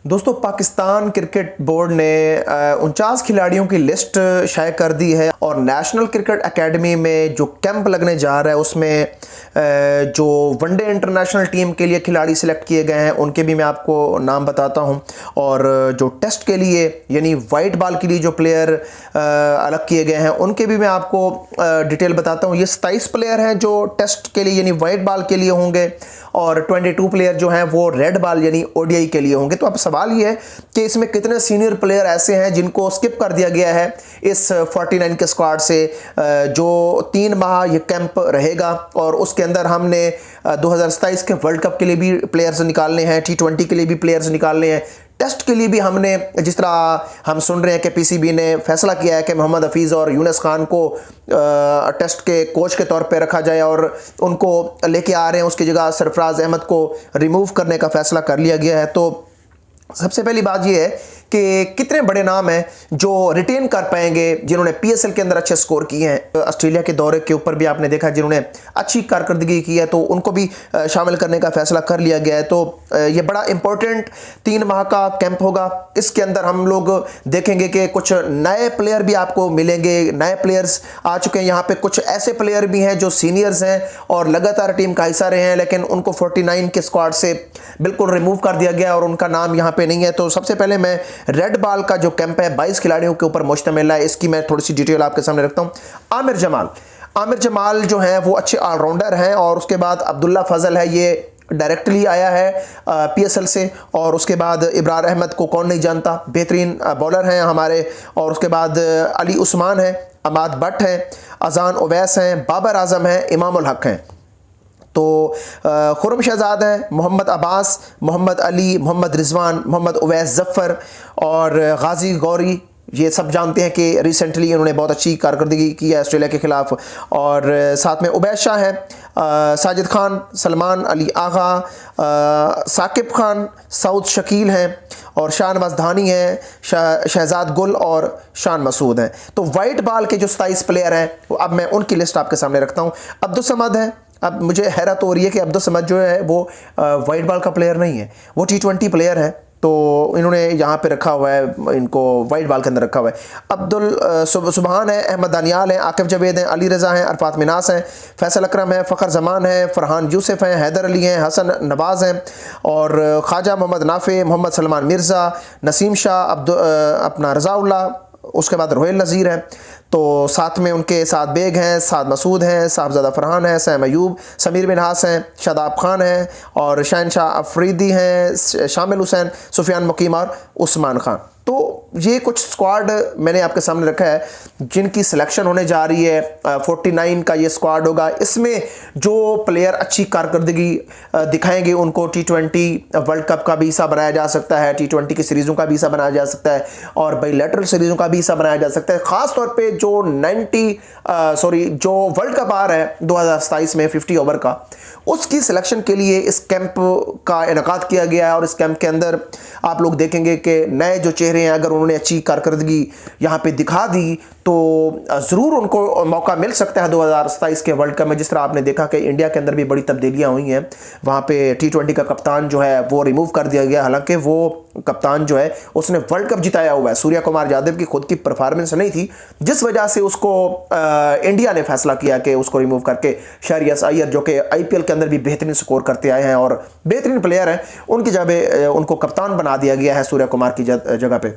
दोस्तों, Pakistan cricket board ने 49 खिलाड़ियों की लिस्ट शाये कर दी है और नेशनल क्रिकेट एकेडमी में जो कैंप लगने जा रहा है उसमें जो वनडे इंटरनेशनल टीम के लिए खिलाड़ी सिलेक्ट किए गए हैं उनके भी मैं आपको नाम बताता हूं, और जो टेस्ट के लिए यानी वाइट बॉल के लिए जो प्लेयर अलग किए गए हैं उनके भी मैं आपको डिटेल बताता हूं। ये 27 प्लेयर हैं जो टेस्ट के लिए यानी वाइट बॉल के लिए होंगे और 22 प्लेयर जो हैं वो रेड बॉल यानी ओडीआई के लिए होंगे। तो अब सवाल ये है कि इसमें कितने सीनियर प्लेयर ऐसे हैं जिनको स्किप कर दिया गया है इस 49 के स्क्वाड से। जो 3 माह ये कैंप रहेगा और उसके अंदर हमने 2027 के वर्ल्ड कप के लिए भी प्लेयर्स निकालने हैं, T20 के लिए भी प्लेयर्स निकालने हैं, टेस्ट के लिए भी हमने, जिस तरह हम सुन रहे हैं कि पीसीबी ने फैसला किया है कि मोहम्मद हफीज़ और यूनुस खान को टेस्ट के कोच के तौर पे रखा जाए और उनको लेके आ रहे हैं, उसकी जगह सरफराज अहमद को रिमूव करने का फैसला कर लिया गया है। तो सबसे पहली बात यह है कि कितने बड़े नाम हैं जो रिटेन कर पाएंगे जिन्होंने पीएसएल के अंदर अच्छे स्कोर किए हैं। ऑस्ट्रेलिया के दौरे के ऊपर भी आपने देखा जिन्होंने अच्छी कारकर्दगी की है, तो उनको भी शामिल करने का फैसला कर लिया गया है। तो ये बड़ा इंपॉर्टेंट 3 माह का कैंप होगा। इसके अंदर हम लोग देखेंगे कि कुछ नए प्लेयर भी आपको मिलेंगे, नए प्लेयर्स आ चुके हैं यहाँ पे, कुछ ऐसे प्लेयर भी हैं जो सीनियर्स हैं और लगातार टीम का हिस्सा रहे हैं लेकिन उनको 49 के स्क्वाड से बिल्कुल रिमूव कर दिया गया और उनका नाम यहाँ पे नहीं है। तो सबसे पहले मैं रेड बॉल का जो कैंप है 22 खिलाड़ियों के ऊपर मुश्तमिल है, इसकी मैं थोड़ी सी डिटेल आपके सामने रखता हूं। आमिर जमाल जो हैं वो अच्छे ऑलराउंडर हैं, और उसके बाद अब्दुल्ला फजल है, ये डायरेक्टली आया है पीएसएल से, और उसके बाद इब्रार अहमद को कौन नहीं जानता, बेहतरीन बॉलर हैं हमारे, और उसके बाद अली उस्मान है, अमाद भट्ट हैं, अजान उवैस हैं, बाबर आजम हैं, इमाम उल हक हैं। तो खुरम शहजाद हैं, मोहम्मद अब्बास, मोहम्मद अली, मोहम्मद रिजवान, मोहम्मद उवैस जफ़र और गाजी गौरी, ये सब जानते हैं कि रिसेंटली उन्होंने बहुत अच्छी कारकर्दगी की है ऑस्ट्रेलिया के ख़िलाफ़। और साथ में उबैद शाह हैं, साजिद खान, सलमान अली आगा, साकिब खान, सऊद शकील हैं, और शाहनवाज धानी हैं, शहजाद गुल और शान मसूद हैं। तो वाइट बॉल के जो 27 प्लेयर हैं अब मैं उनकी लिस्ट आपके सामने रखता हूँ। अब्दुल समद है। अब मुझे हैरत हो रही है कि अब्दुल समद जो है वो वाइट बॉल का प्लेयर नहीं है, वो T20 प्लेयर है, तो इन्होंने यहाँ पे रखा हुआ है, इनको वाइट बॉल के अंदर रखा हुआ है। अब्दुल सुबहान है, अहमद दानियाल हैं, आकिफ जवेद हैं, अली रज़ा हैं, अरफात मिनास हैं, फैसल अकरम है, फ़खर जमान है, फ़रहान यूसुफ हैं, हैदर अली हैं, हसन नवाज़ हैं, और ख्वाजा मोहम्मद नाफ़े, मोहम्मद सलमान मिर्ज़ा, नसीम शाह, अपना रज़ाउल्ला, उसके बाद रोहेल नज़ीर हैं। तो साथ में उनके साद बेग हैं, साद मसूद हैं, साहबजादा फरहान हैं, सैम अयूब, समीर बिन हास हैं, शादाब खान हैं, और शहनशाह अफरीदी हैं, शामिल हुसैन, सुफियान मुकीम और उस्मान खान। तो ये कुछ स्क्वाड मैंने आपके सामने रखा है जिनकी सिलेक्शन होने जा रही है। 49 का ये स्क्वाड होगा। इसमें जो प्लेयर अच्छी कारकर्दगी दिखाएंगे उनको T20 वर्ल्ड कप का भी हिस्सा बनाया जा सकता है, T20 की सीरीज़ों का भी हिस्सा बनाया जा सकता है, और बायलैटरल सीरीज़ों का भी हिस्सा बनाया जा सकता है। ख़ास तौर पे जो जो वर्ल्ड कप आ रहा है 2027 में 50 ओवर का, उसकी सिलेक्शन के लिए इस कैंप का इनेकाद किया गया है। और इस कैंप के अंदर आप लोग देखेंगे कि नए जो चेहरे हैं, अगर उन्होंने अच्छी कारकर्दगी यहाँ पे दिखा दी तो ज़रूर उनको मौका मिल सकता है 2027 के वर्ल्ड कप में। जिस तरह आपने देखा कि इंडिया के अंदर भी बड़ी तब्दीलियाँ हुई हैं, वहाँ पे T20 का कप्तान जो है वो रिमूव कर दिया गया, हालांकि वो कप्तान जो है उसने वर्ल्ड कप जिताया हुआ है। सूर्या कुमार यादव की खुद की परफॉर्मेंस नहीं थी, जिस वजह से उसको इंडिया ने फैसला किया कि उसको रिमूव करके शहरियार अय्यर जो कि IPL के अंदर भी बेहतरीन स्कोर करते आए हैं और बेहतरीन प्लेयर हैं, उनकी जगह उनको कप्तान बना दिया गया है सूर्या कुमार की जगह पे।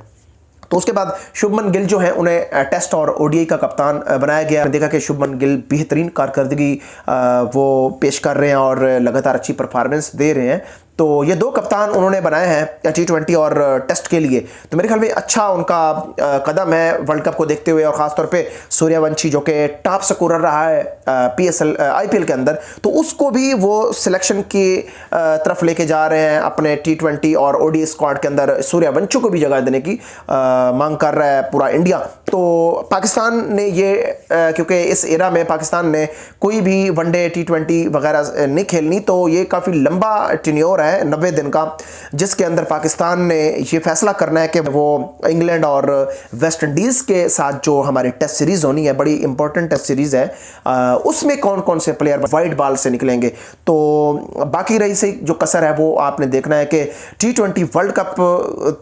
तो उसके बाद शुभमन गिल जो है उन्हें टेस्ट और ओडीआई का कप्तान बनाया गया। देखा कि शुभमन गिल बेहतरीन कारकर्दगी वो पेश कर रहे हैं और लगातार अच्छी परफॉर्मेंस दे रहे हैं। तो ये 2 कप्तान उन्होंने बनाए हैं T20 और टेस्ट के लिए। तो मेरे ख्याल में अच्छा उनका कदम है वर्ल्ड कप को देखते हुए, और ख़ासतौर पे सूर्यवंशी जो कि टॉप स्कोरर रहा है PSL IPL के अंदर, तो उसको भी वो सिलेक्शन की तरफ लेके जा रहे हैं अपने T20 और ODI स्क्वाड के अंदर। सूर्यवंशी को भी जगह देने की मांग कर रहा है पूरा इंडिया। तो पाकिस्तान ने ये क्योंकि इस एरा में पाकिस्तान ने कोई भी वनडे T20 वगैरह नहीं खेलनी, तो ये काफ़ी लंबा टेन्योर है 90 दिन का, जिसके अंदर पाकिस्तान ने ये फैसला करना है कि वो इंग्लैंड और वेस्ट इंडीज़ के साथ जो हमारी टेस्ट सीरीज़ होनी है, बड़ी इंपॉर्टेंट टेस्ट सीरीज़ है, उसमें कौन कौन से प्लेयर वाइट बॉल से निकलेंगे। तो बाकी रही से जो कसर है वो आपने देखना है कि T20 वर्ल्ड कप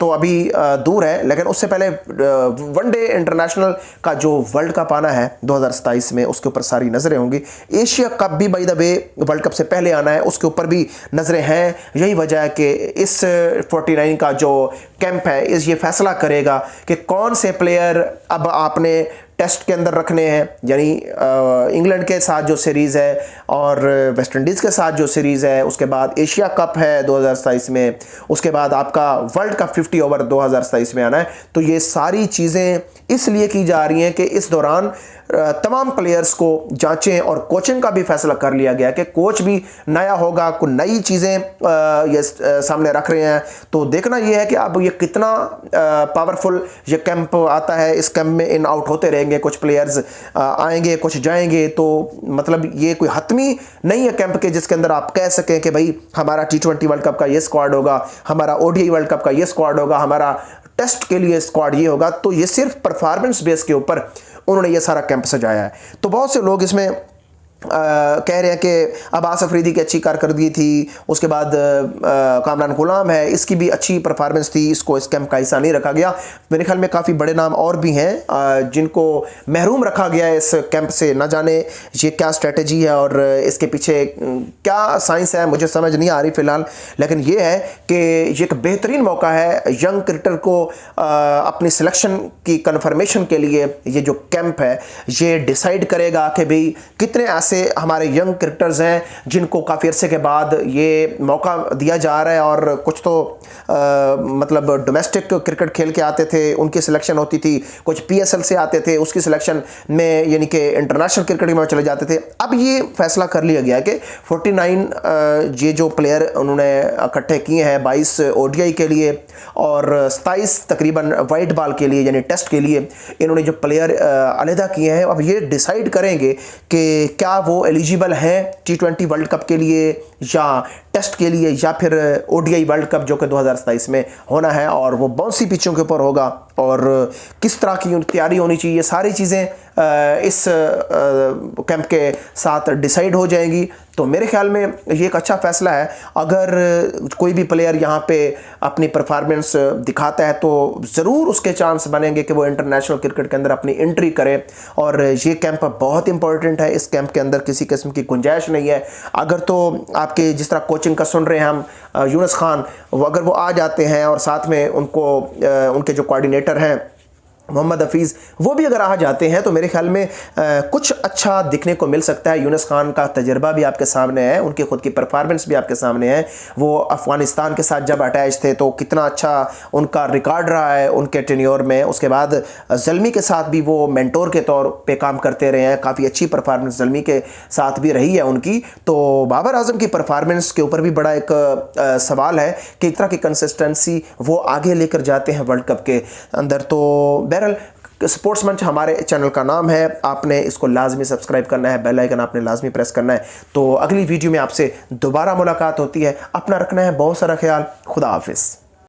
तो अभी दूर है, लेकिन उससे पहले वनडे इंटरनेशनल का जो वर्ल्ड कप आना है 2027 में, उसके ऊपर सारी नज़रें होंगी। एशिया कप भी by the way world cup से पहले आना है, उसके ऊपर भी नज़रें हैं। यही वजह है कि इस 49 का जो कैंप है इस ये फैसला करेगा कि कौन से प्लेयर अब आपने टेस्ट के अंदर रखने हैं, यानी इंग्लैंड के साथ जो सीरीज़ है और वेस्ट इंडीज़ के साथ जो सीरीज़ है, उसके बाद एशिया कप है 2027 में, उसके बाद आपका वर्ल्ड कप 50 ओवर 2027 में आना है। तो ये सारी चीज़ें इसलिए की जा रही हैं कि इस दौरान तमाम प्लेयर्स को जांचें, और कोचिंग का भी फैसला कर लिया गया कि कोच भी नया होगा, कुछ नई चीज़ें ये सामने रख रहे हैं। तो देखना ये है कि अब ये कितना पावरफुल ये कैंप आता है। इस कैंप में इन आउट होते रहेंगे, कुछ प्लेयर्स आएंगे, कुछ जाएंगे। तो मतलब ये कोई हतमी नहीं है कैंप के जिसके अंदर आप कह सकें कि भाई हमारा T20 वर्ल्ड कप का ये स्क्वाड होगा, हमारा ODI वर्ल्ड कप का ये स्क्वाड होगा, हमारा टेस्ट के लिए स्क्वाड ये होगा। तो ये सिर्फ परफॉर्मेंस बेस के ऊपर उन्होंने ये सारा कैंप सजाया है। तो बहुत से लोग इसमें कह रहे हैं कि अब्बास अफरीदी की अच्छी कारकर्दगी थी, उसके बाद कामरान गुलाम है, इसकी भी अच्छी परफॉर्मेंस थी, इसको इस कैंप का हिस्सा नहीं रखा गया। मेरे ख्याल में काफ़ी बड़े नाम और भी हैं जिनको महरूम रखा गया है इस कैंप से। न जाने ये क्या स्ट्रेटजी है और इसके पीछे क्या साइंस है, मुझे समझ नहीं आ रही फ़िलहाल। लेकिन ये है कि ये एक बेहतरीन मौका है यंग क्रिकेटर को अपनी सिलेक्शन की कन्फर्मेशन के लिए। ये जो कैंप है ये डिसाइड करेगा कि भाई कितने ऐसे हमारे यंग क्रिकेटर्स हैं जिनको काफ़ी अरसे के बाद ये मौका दिया जा रहा है, और कुछ तो मतलब डोमेस्टिक क्रिकेट खेल के आते थे, उनकी सिलेक्शन होती थी, कुछ PSL से आते थे, उसकी सिलेक्शन में यानी कि इंटरनेशनल क्रिकेट में चले जाते थे। अब ये फैसला कर लिया गया है कि 49 ये जो प्लेयर उन्होंने इकट्ठे किए हैं 22 ODI के लिए और 27 तकरीबन वाइट बॉल के लिए यानी टेस्ट के लिए, इन्होंने जो प्लेयर अलहदा किए हैं, अब ये डिसाइड करेंगे कि क्या वो एलिजिबल हैं T20 वर्ल्ड कप के लिए या टेस्ट के लिए या फिर ODI वर्ल्ड कप जो कि 2027 में होना है, और वो बाउंसी पिचों के ऊपर होगा और किस तरह की तैयारी होनी चाहिए। ये सारी चीज़ें इस कैंप के साथ डिसाइड हो जाएंगी। तो मेरे ख्याल में ये एक अच्छा फ़ैसला है। अगर कोई भी प्लेयर यहाँ पे अपनी परफॉर्मेंस दिखाता है तो ज़रूर उसके चांस बनेंगे कि वो इंटरनेशनल क्रिकेट के अंदर अपनी एंट्री करे। और ये कैंप बहुत इंपॉर्टेंट है, इस कैंप के अंदर किसी किस्म की गुंजाइश नहीं है। अगर तो आपके जिस तरह कोचिंग का सुन रहे हैं हम, यूनुस खान, अगर वो आ जाते हैं और साथ में उनको उनके जो कोऑर्डिनेटर हैं मोहम्मद हफीज़, वो भी अगर आ जाते हैं तो मेरे ख्याल में कुछ अच्छा दिखने को मिल सकता है। यूनुस खान का तजर्बा भी आपके सामने है, उनकी खुद की परफॉर्मेंस भी आपके सामने है। वो अफ़गानिस्तान के साथ जब अटैच थे तो कितना अच्छा उनका रिकॉर्ड रहा है उनके टेन्योर में। उसके बाद ज़ल्मी के साथ भी वो मेंटोर के तौर पे काम करते रहे हैं, काफ़ी अच्छी परफॉर्मेंस ज़ल्मी के साथ भी रही है उनकी। तो बाबर आजम की परफॉर्मेंस के ऊपर भी बड़ा एक सवाल है कि इस तरह की कंसिस्टेंसी वो आगे लेकर जाते हैं वर्ल्ड कप के अंदर। तो बहरहाल स्पोर्ट्स मंच हमारे चैनल का नाम है, आपने इसको लाजमी सब्सक्राइब करना है, बेल आइकन आपने लाजमी प्रेस करना है। तो अगली वीडियो में आपसे दोबारा मुलाकात होती है। अपना रखना है बहुत सारा ख्याल। खुदा हाफिज़।